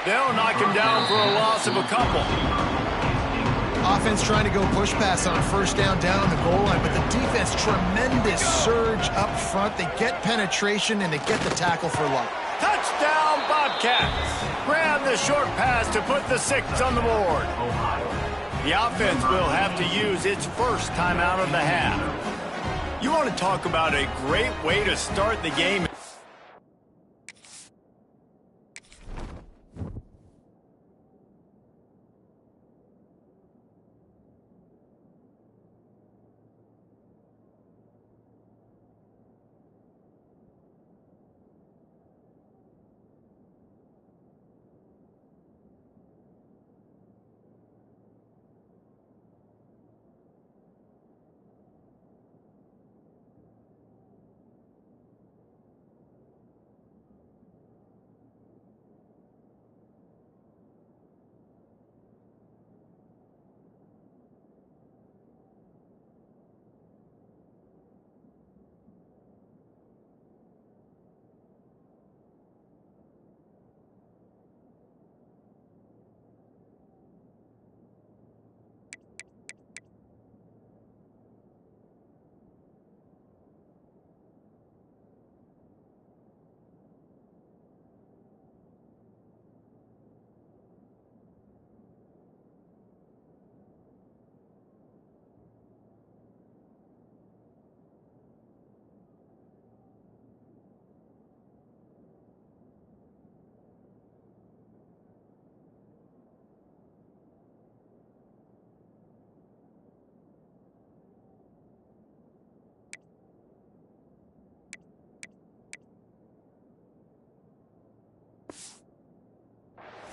They'll knock him down for a loss of a couple. Offense trying to go push pass on first down on the goal line, but the defense, tremendous surge up front. They get penetration, and they get the tackle for loss. Touchdown, Bobcats. Grab the short pass to put the 6 on the board. The offense will have to use its first timeout of the half. You want to talk about a great way to start the game.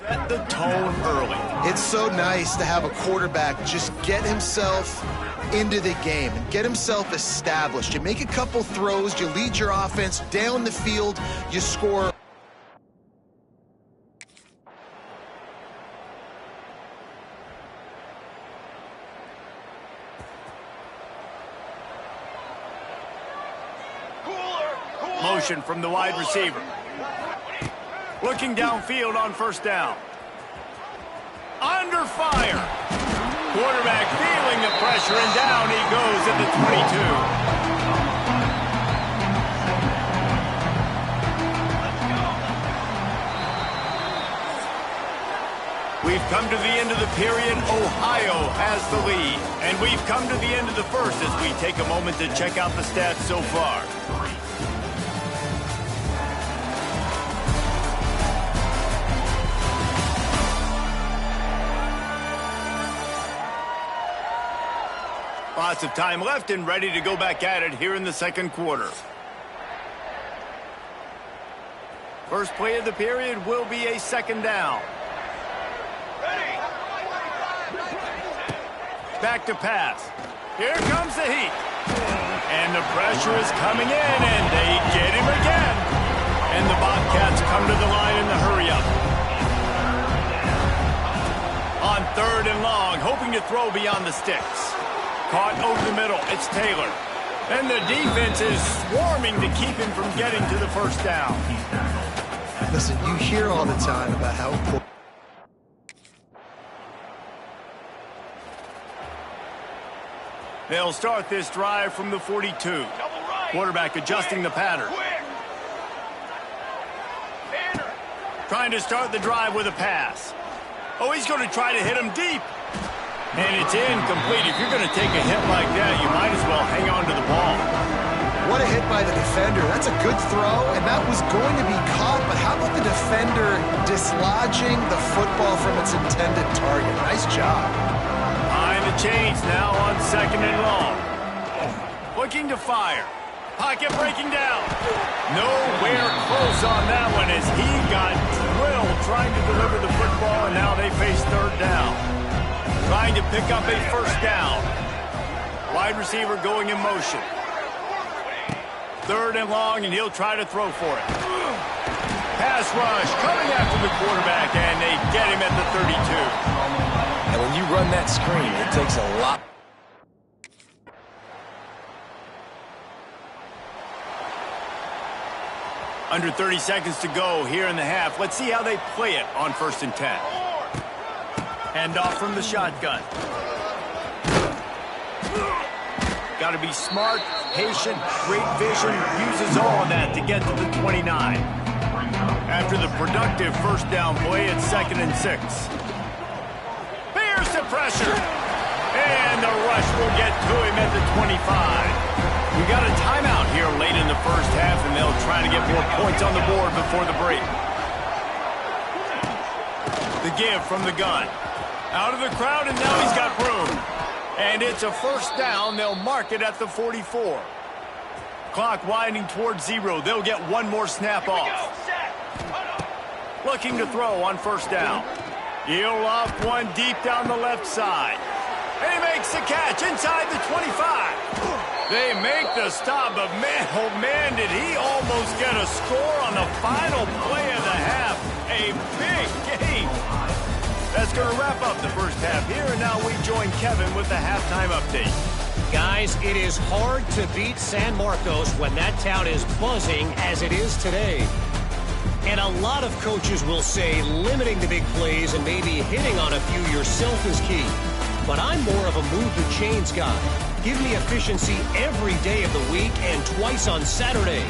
Set the tone early. It's so nice to have a quarterback just get himself into the game and get himself established. You make a couple throws, you lead your offense down the field, you score. Motion from the wide receiver. Looking downfield on first down. Under fire. Quarterback feeling the pressure, and down he goes at the 22. We've come to the end of the period. Ohio has the lead. And we've come to the end of the first as we take a moment to check out the stats so far. Lots of time left and ready to go back at it here in the second quarter. First play of the period will be a second down. Back to pass. Here comes the heat. And the pressure is coming in, and they get him again. And the Bobcats come to the line in the hurry-up. On 3rd and long, hoping to throw beyond the sticks. Caught over the middle. It's Taylor. And the defense is swarming to keep him from getting to the first down. Listen, you hear all the time about how important. They'll start this drive from the 42. Quarterback adjusting the pattern. Trying to start the drive with a pass. Oh, he's going to try to hit him deep. And it's incomplete. If you're going to take a hit like that, you might as well hang on to the ball. What a hit by the defender. That's a good throw, and that was going to be caught. But how about the defender dislodging the football from its intended target? Nice job. Behind the chains now on 2nd and long. Looking to fire. Pocket breaking down. Nowhere close on that one as he got drilled trying to deliver the football, and now they face 3rd down. Trying to pick up a first down. Wide receiver going in motion. 3rd and long, and he'll try to throw for it. Pass rush coming after the quarterback, and they get him at the 32. And when you run that screen, it takes a lot. Under 30 seconds to go here in the half. Let's see how they play it on 1st and 10. Hand off from the shotgun. Got to be smart, patient, great vision. Uses all of that to get to the 29. After the productive first down play, it's 2nd and 6. Bears the pressure. And the rush will get to him at the 25. We got a timeout here late in the first half, and they'll try to get more points on the board before the break. The give from the gun. Out of the crowd, and now he's got room. And it's a first down. They'll mark it at the 44. Clock winding towards 0. They'll get one more snap off. Looking to throw on 1st down. He'll loft one deep down the left side. And he makes the catch inside the 25. They make the stop, but man, oh man, did he almost get a score on the final play of the half. A big game. That's going to wrap up the first half here, and now we join Kevin with the halftime update. Guys, it is hard to beat San Marcos when that town is buzzing as it is today. And a lot of coaches will say limiting the big plays and maybe hitting on a few yourself is key. But I'm more of a move the chains guy. Give me efficiency every day of the week and twice on Saturday.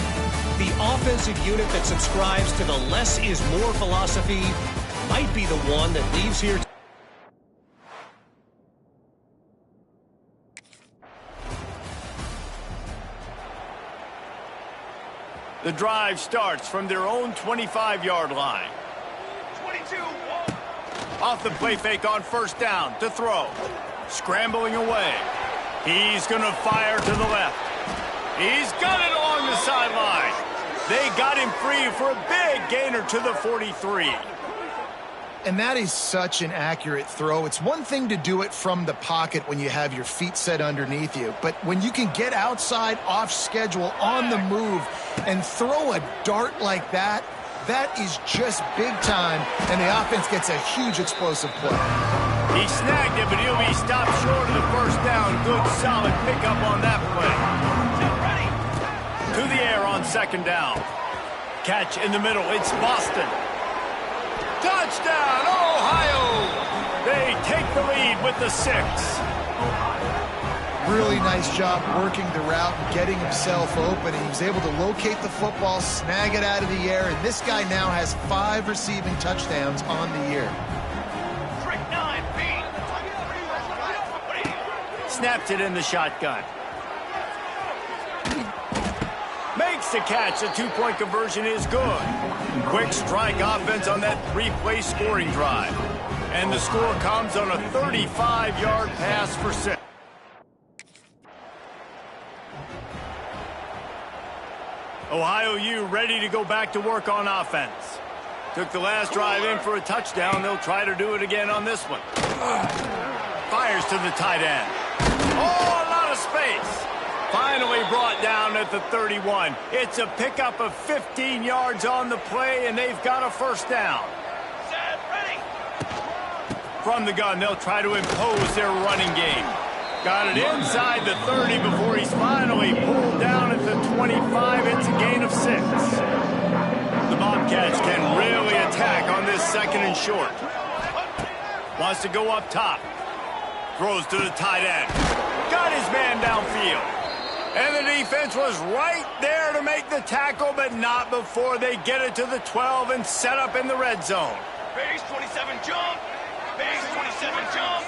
The offensive unit that subscribes to the less is more philosophy might be the one that leaves here. The drive starts from their own 25-yard line. 22. Off the play fake on 1st down to throw. Scrambling away. He's going to fire to the left. He's got it along the sideline. They got him free for a big gainer to the 43. And that is such an accurate throw. It's one thing to do it from the pocket when you have your feet set underneath you, but when you can get outside, off schedule, on the move, and throw a dart like that, that is just big time, and the offense gets a huge explosive play. He snagged it, but he'll be stopped short of the first down. Good, solid pickup on that play. To the air on 2nd down. Catch in the middle. It's Boston. Touchdown, Ohio! They take the lead with the 6. Really nice job working the route and getting himself open. He was able to locate the football, snag it out of the air, and this guy now has 5 receiving touchdowns on the year. Snaps it in the shotgun. Makes the catch. The 2-point conversion is good. Quick strike offense on that 3-play scoring drive. And the score comes on a 35-yard pass for 6. Ohio U ready to go back to work on offense. Took the last drive in for a touchdown. They'll try to do it again on this one. Fires to the tight end. Oh, a lot of space. Finally brought down at the 31. It's a pickup of 15 yards on the play, and they've got a first down. Set, ready. From the gun, they'll try to impose their running game. Got it inside the 30 before he's finally pulled down at the 25. It's a gain of 6. The Bobcats can really attack on this 2nd and short. Wants to go up top. Throws to the tight end. Got his man downfield. And the defense was right there to make the tackle, but not before they get it to the 12 and set up in the red zone. Base 27 jump. Base 27 jump.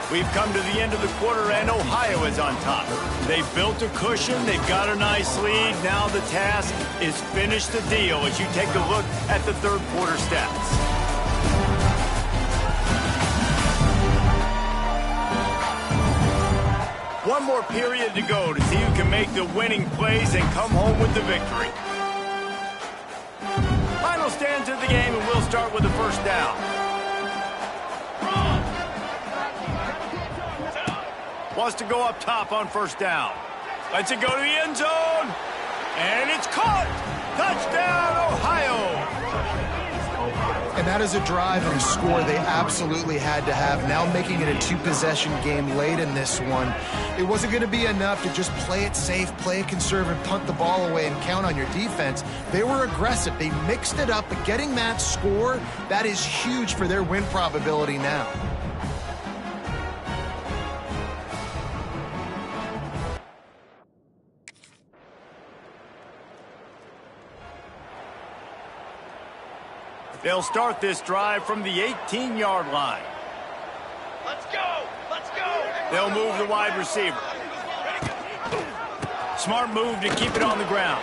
We've come to the end of the quarter, and Ohio is on top. They've built a cushion. They've got a nice lead. Now the task is finish the deal as you take a look at the third quarter stats. One more period to go to see who can make the winning plays and come home with the victory. Final Still stands in the game, and we'll start with the first down. Wants to go up top on first down. Lets it go to the end zone. And it's caught. Touchdown, Ohio. And that is a drive and a score they absolutely had to have. Now making it a two-possession game late in this one. It wasn't going to be enough to just play it safe, play it conservative, punt the ball away, and count on your defense. They were aggressive. They mixed it up, but getting that score, that is huge for their win probability now. They'll start this drive from the 18-yard line. Let's go! Let's go! They'll move the wide receiver. Smart move to keep it on the ground.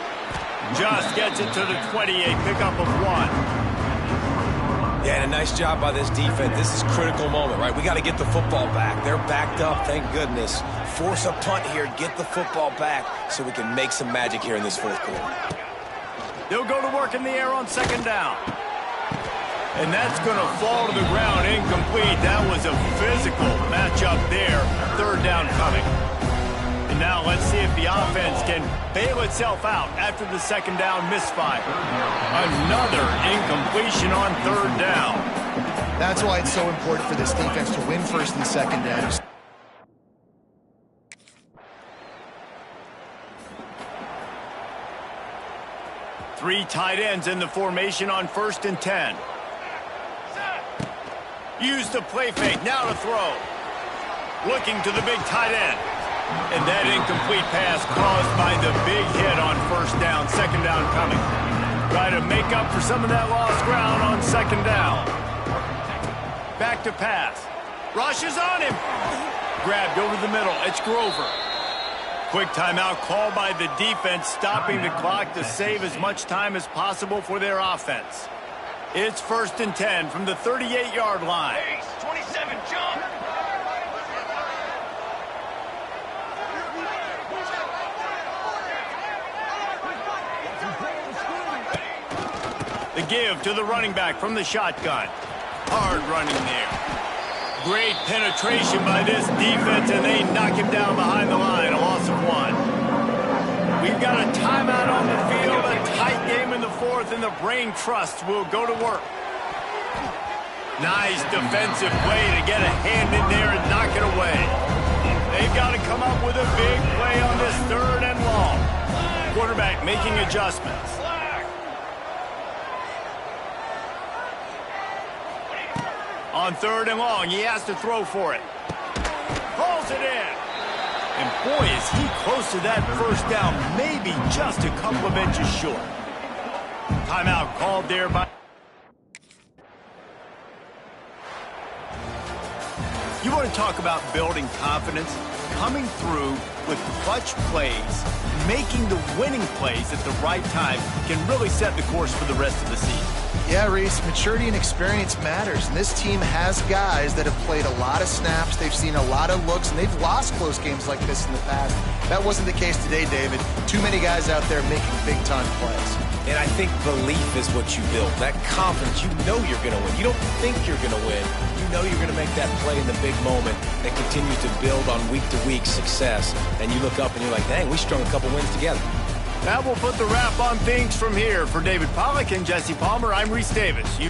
Just gets it to the 28, pickup of 1. Yeah, and a nice job by this defense. This is a critical moment, right? We got to get the football back. They're backed up, thank goodness. Force a punt here, get the football back so we can make some magic here in this fourth quarter. They'll go to work in the air on second down. And that's going to fall to the ground incomplete. That was a physical matchup there. Third down coming. And now let's see if the offense can bail itself out after the second down misfire. Another incompletion on third down. That's why it's so important for this defense to win first and second downs. Three tight ends in the formation on 1st and 10. Use the play fake, now to throw. Looking to the big tight end. And that incomplete pass caused by the big hit on first down, second down coming. Try to make up for some of that lost ground on second down. Back to pass. Rush is on him. Grabbed over the middle, it's Grover. Quick timeout called by the defense, stopping the clock to save as much time as possible for their offense. It's 1st and 10 from the 38-yard line. Base, 27, jump! The give to the running back from the shotgun. Hard running there. Great penetration by this defense, and they knock him down behind the line. A loss of 1. We've got a timeout on the field, a tight game in the fourth, and the brain trust will go to work. Nice defensive play to get a hand in there and knock it away. They've got to come up with a big play on this 3rd and long. Quarterback making adjustments. On 3rd and long, he has to throw for it. Pulls it in. And boy, is he close to that first down, maybe just a couple of inches short. Timeout called there by... You want to talk about building confidence? Coming through with clutch plays, making the winning plays at the right time can really set the course for the rest of the season. Yeah, Reese, maturity and experience matters, and this team has guys that have played a lot of snaps, they've seen a lot of looks, and they've lost close games like this in the past. That wasn't the case today, David. Too many guys out there making big-time plays. And I think belief is what you build. That confidence, you know you're going to win. You don't think you're going to win. You know you're going to make that play in the big moment that continues to build on week-to-week success. And you look up and you're like, dang, we strung a couple wins together. That will put the wrap on things from here. For David Pollack and Jesse Palmer, I'm Reese Davis.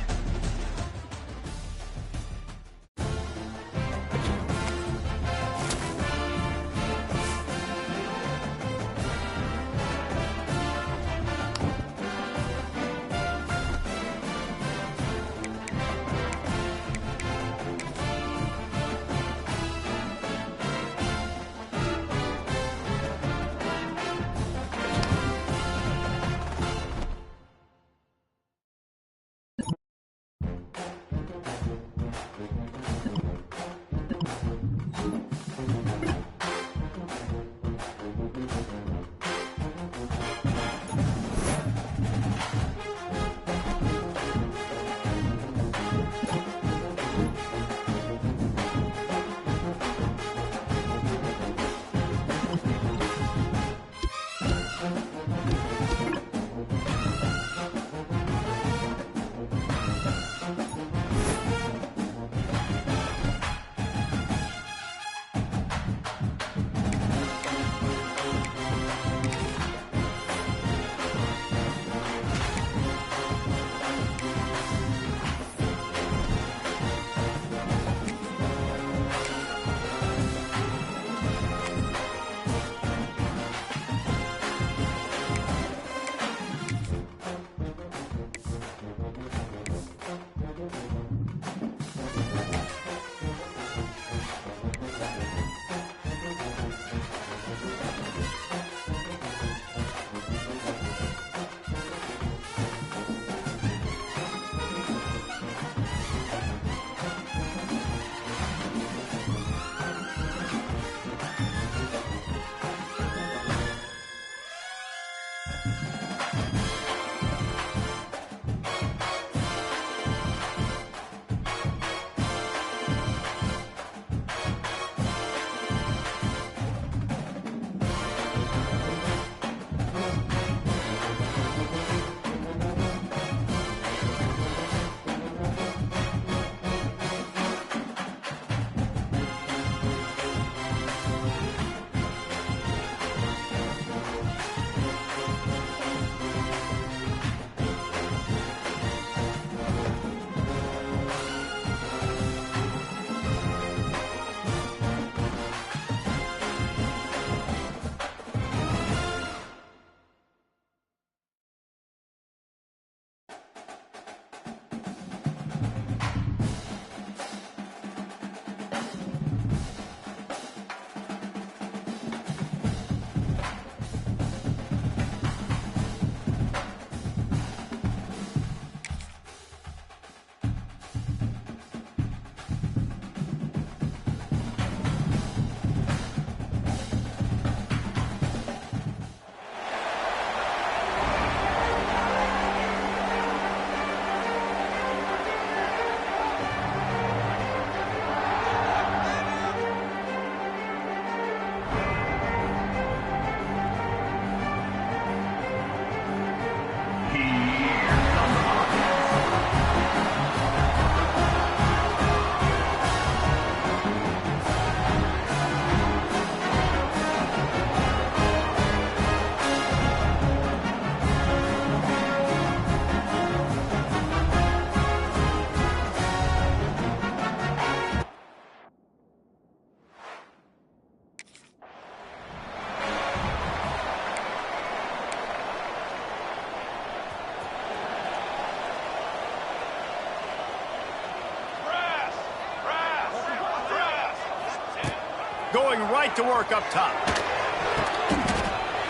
Going right to work up top.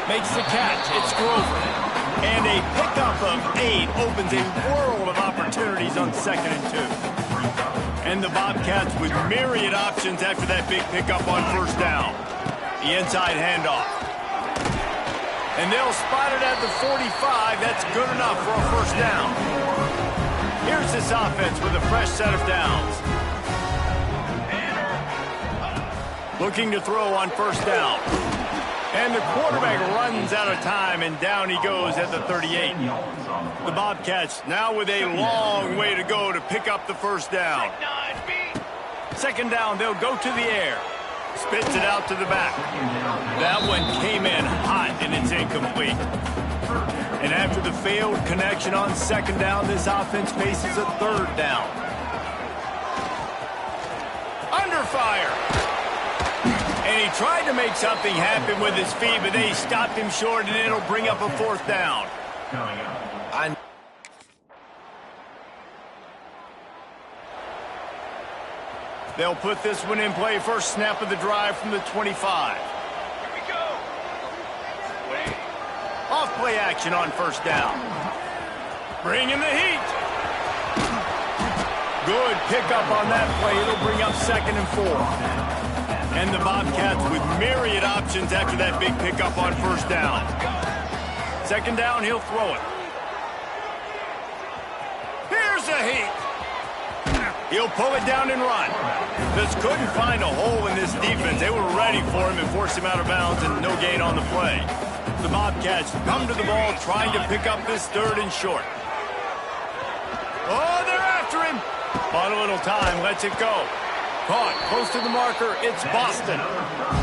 Makes the catch. It's Grover. And a pickup of 8 opens a world of opportunities on 2nd and 2. And the Bobcats with myriad options after that big pickup on 1st down. The inside handoff. And they'll spot it at the 45. That's good enough for a 1st down. Here's this offense with a fresh set of downs. Looking to throw on 1st down. And the quarterback runs out of time, and down he goes at the 38. The Bobcats now with a long way to go to pick up the 1st down. 2nd down, they'll go to the air. Spits it out to the back. That one came in hot, and it's incomplete. And after the failed connection on 2nd down, this offense faces a 3rd down. Under fire. And he tried to make something happen with his feet, but they stopped him short, and it'll bring up a 4th down. They'll put this one in play. First snap of the drive from the 25. Here we go. Wait. Off play action on 1st down. Bringing the heat. Good pickup on that play. It'll bring up 2nd and 4. And the Bobcats with myriad options after that big pickup on 1st down. 2nd down, he'll throw it. Here's a heat. He'll pull it down and run. Just couldn't find a hole in this defense. They were ready for him and forced him out of bounds, and no gain on the play. The Bobcats come to the ball trying to pick up this 3rd and short. Oh, they're after him. Bought a little time, lets it go. Caught close to the marker, it's Boston.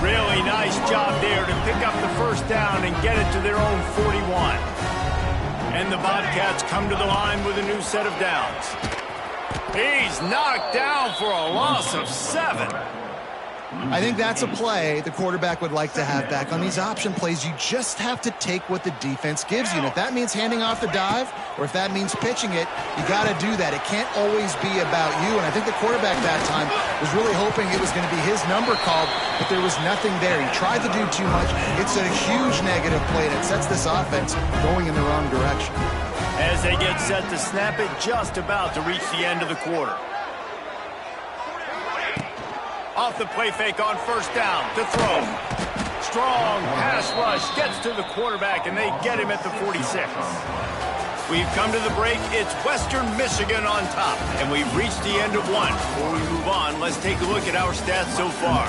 Really nice job there to pick up the 1st down and get it to their own 41. And the Bobcats come to the line with a new set of downs. He's knocked down for a loss of 7. I think that's a play the quarterback would like to have back. On these option plays, you just have to take what the defense gives you. And if that means handing off the dive, or if that means pitching it, you got to do that. It can't always be about you. And I think the quarterback that time was really hoping it was going to be his number called, but there was nothing there. He tried to do too much. It's a huge negative play that sets this offense going in the wrong direction. As they get set to snap it, just about to reach the end of the quarter. Off the play fake on 1st down to throw. Strong pass rush gets to the quarterback, and they get him at the 46. We've come to the break. It's Western Michigan on top, and we've reached the end of one. Before we move on, let's take a look at our stats so far.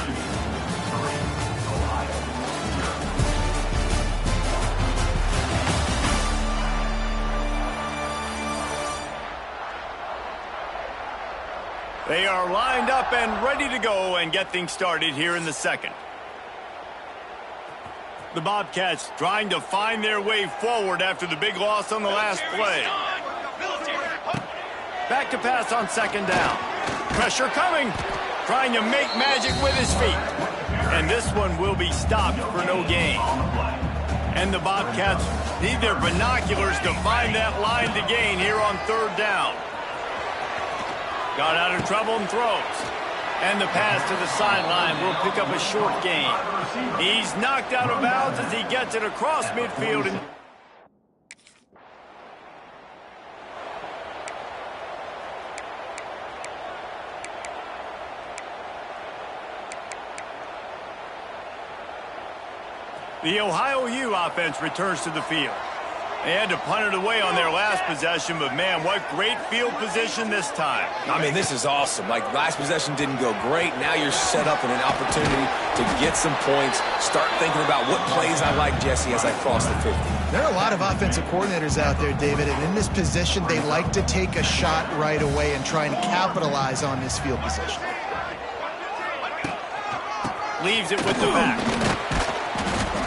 They are lined up and ready to go and get things started here in the 2nd. The Bobcats trying to find their way forward after the big loss on the last play. Back to pass on 2nd down. Pressure coming. Trying to make magic with his feet. And this one will be stopped for no gain. And the Bobcats need their binoculars to find that line to gain here on 3rd down. Got out of trouble and throws. And the pass to the sideline will pick up a short gain. He's knocked out of bounds as he gets it across midfield. And the Ohio U offense returns to the field. They had to punt it away on their last possession, but man, what great field position this time. I mean, this is awesome. Like, last possession didn't go great. Now you're set up in an opportunity to get some points. Start thinking about what plays I like, Jesse, as I cross the 50. There are a lot of offensive coordinators out there, David, and in this position, they like to take a shot right away and try and capitalize on this field position. Leaves it with the back.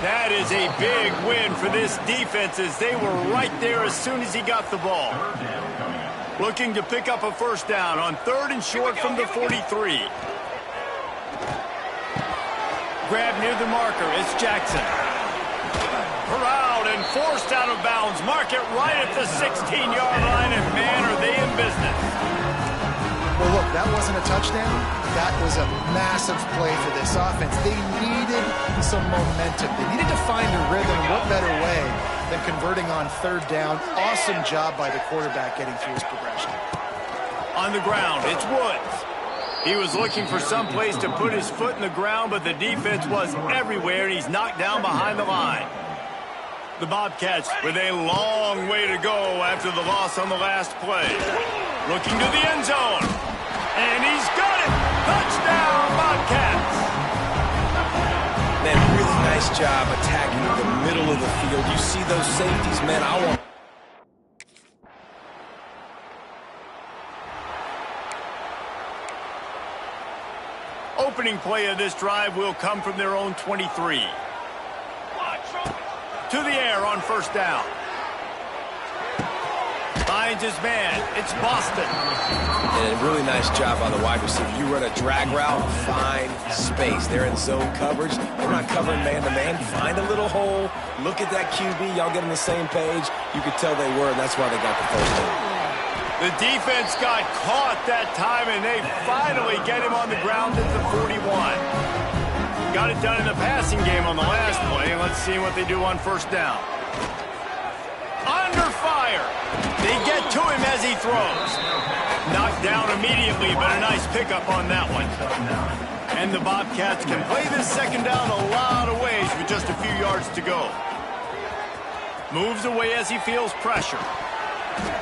That is a big win for this defense as they were right there as soon as he got the ball. Looking to pick up a 1st down on 3rd and short from the 43. Grab near the marker. It's Jackson. Corralled and forced out of bounds. Mark it right at the 16-yard line, and man, are they in business. Well, look, that wasn't a touchdown. That was a massive play for this offense. They needed some momentum. They needed to find a rhythm. What better way than converting on third down? Awesome job by the quarterback getting through his progression. On the ground, it's Woods. He was looking for some place to put his foot in the ground, but the defense was everywhere, and he's knocked down behind the line. The Bobcats with a long way to go after the loss on the last play. Looking to the end zone. And he's got it! Touchdown, Bobcats! Man, really nice job attacking the middle of the field. You see those safeties, man, I want... Opening play of this drive will come from their own 23. To the air on first down. Finds his man. It's Boston. And a really nice job on the wide receiver. You run a drag route, find space. They're in zone coverage. They're not covering man-to-man. Find a little hole. Look at that QB. Y'all get on the same page. You could tell they were, and that's why they got the first down. The defense got caught that time, and they finally get him on the ground at the 41. Got it done in the passing game on the last play. Let's see what they do on first down. Under fire. They get to him as he throws. Knocked down immediately, but a nice pickup on that one. And the Bobcats can play this second down a lot of ways with just a few yards to go. Moves away as he feels pressure.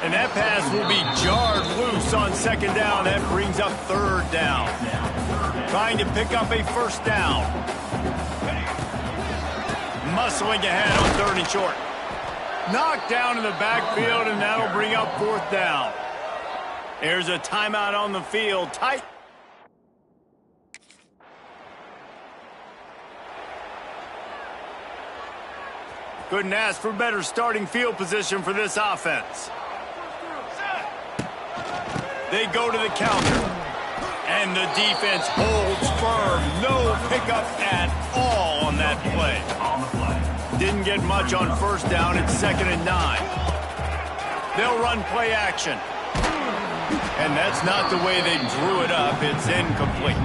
And that pass will be jarred loose on second down. That brings up third down. Trying to pick up a first down. Muscling ahead on third and short. Knocked down in the backfield, and that'll bring up fourth down. There's a timeout on the field. Tight. Couldn't ask for better starting field position for this offense. They go to the counter. And the defense holds firm. No pickup at all on that play. Didn't get much on first down. It's 2nd and 9. They'll run play action. And that's not the way they drew it up. It's incomplete.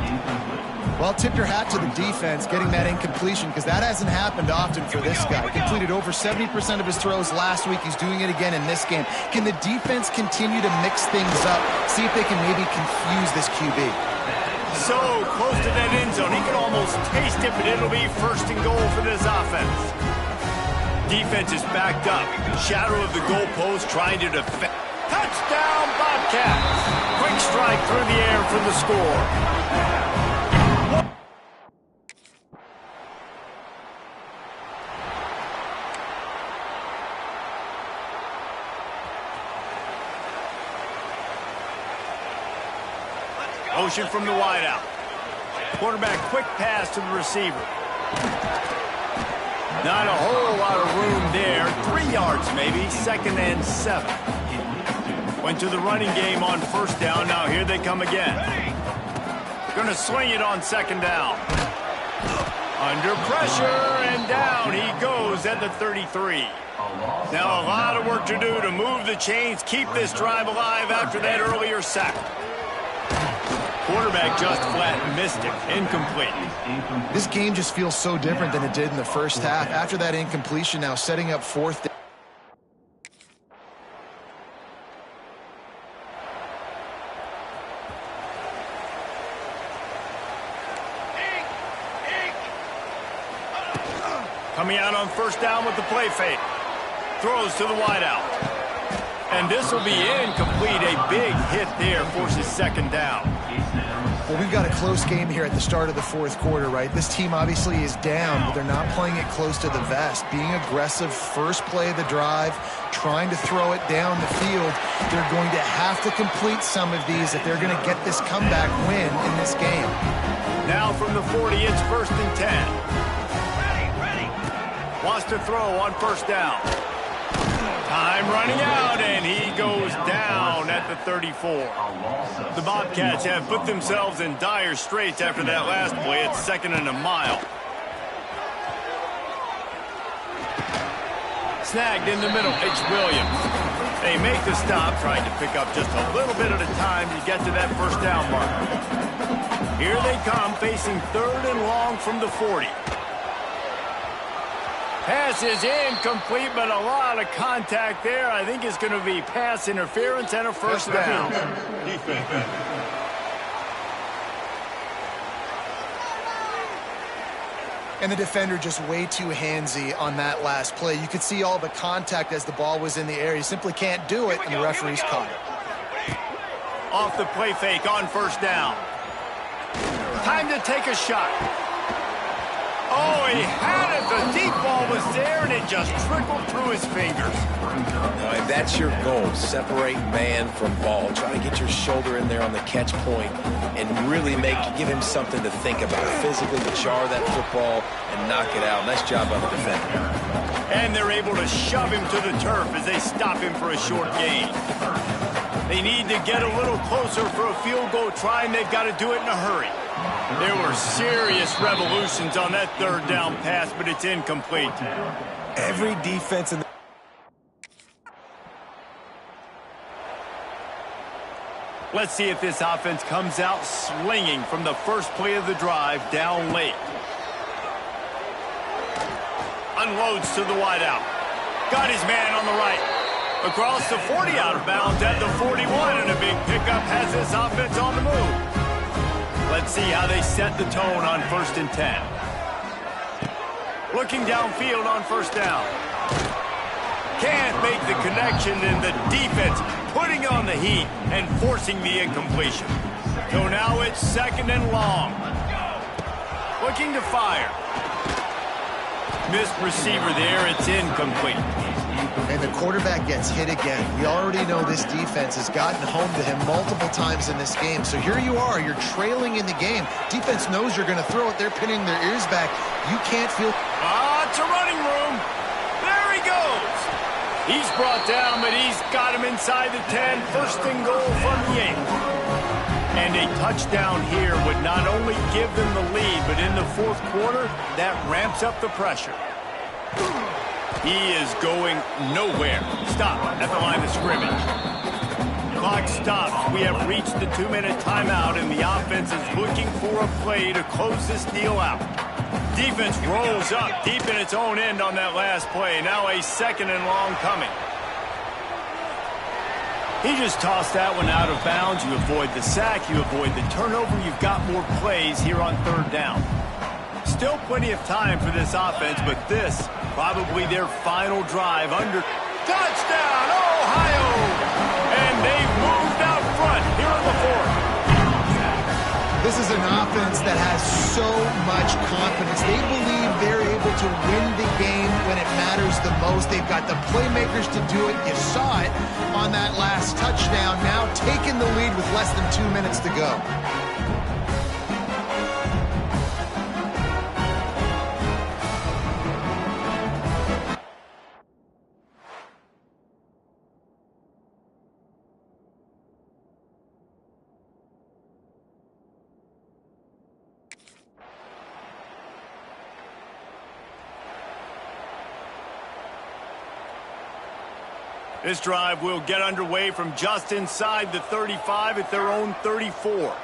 Well, tip your hat to the defense getting that incompletion, because that hasn't happened often for this guy. Completed over 70% of his throws last week. He's doing it again in this game. Can the defense continue to mix things up? See if they can maybe confuse this QB. So close to that end zone. He can almost taste it, but it'll be 1st and goal for this offense. Defense is backed up. Shadow of the goalpost trying to defend. Touchdown, Bobcats! Quick strike through the air for the score. Motion from the wideout. Quarterback quick pass to the receiver. Not a whole lot of room there. 3 yards maybe. 2nd and 7. Went to the running game on first down. Now here they come again. Gonna swing it on 2nd down. Under pressure and down he goes at the 33. Now a lot of work to do to move the chains, keep this drive alive after that earlier sack. Quarterback just flat missed it. Incomplete. This game just feels so different than it did in the first half. After that incompletion, now setting up 4th down. Coming out on first down with the play fake. Throws to the wideout. And this will be incomplete. A big hit there forces 2nd down. Well, we've got a close game here at the start of the 4th quarter, right? This team obviously is down, but they're not playing it close to the vest. Being aggressive, first play of the drive, trying to throw it down the field. They're going to have to complete some of these if they're going to get this comeback win in this game. Now from the 40, it's 1st and 10. Wants to throw on first down. Time running out, and he goes down at the 34. The Bobcats have put themselves in dire straits after that last play. It's 2nd and a mile. Snagged in the middle. It's Williams. They make the stop, trying to pick up just a little bit at a time to get to that first down mark. Here they come, facing 3rd and long from the 40. Pass is incomplete, but a lot of contact there. I think it's going to be pass interference and a first down. And the defender just way too handsy on that last play. You could see all the contact as the ball was in the air. You simply can't do it, and the referee's caught it. Off the play fake on first down. Time to take a shot. Oh, he had it. The deep ball was there, and it just trickled through his fingers. All right, that's your goal. Separate man from ball. Try to get your shoulder in there on the catch point and really give him something to think about. Physically to jar that football and knock it out. Nice job by the defender. And they're able to shove him to the turf as they stop him for a short gain. They need to get a little closer for a field goal try, and they've got to do it in a hurry. There were serious revolutions on that 3rd down pass, but it's incomplete. Every defense in the... Let's see if this offense comes out slinging from the first play of the drive down late. Unloads to the wideout. Got his man on the right. Across the 40, out of bounds at the 41, and a big pickup has this offense on the move. Let's see how they set the tone on 1st and 10. Looking downfield on first down. Can't make the connection, and the defense putting on the heat and forcing the incompletion. So now it's 2nd and long. Looking to fire. Missed receiver there, it's incomplete. And the quarterback gets hit again. We already know this defense has gotten home to him multiple times in this game. So here you are, you're trailing in the game. Defense knows you're going to throw it. They're pinning their ears back. You can't feel... It's a running room. There he goes. He's brought down, but he's got him inside the 10. 1st and goal from the 8. And a touchdown here would not only give them the lead, but in the 4th quarter, that ramps up the pressure. He is going nowhere. Stop at the line of scrimmage. Clock stops. We have reached the 2-minute timeout, and the offense is looking for a play to close this deal out. Defense rolls up deep in its own end on that last play. Now a 2nd and long coming. He just tossed that one out of bounds. You avoid the sack. You avoid the turnover. You've got more plays here on 3rd down. Still plenty of time for this offense, but this probably their final drive under. Touchdown, Ohio! And they've moved out front here in the 4th. This is an offense that has so much confidence. They believe they're able to win the game when it matters the most. They've got the playmakers to do it. You saw it on that last touchdown. Now taking the lead with less than 2 minutes to go. This drive will get underway from just inside the 35 at their own 34.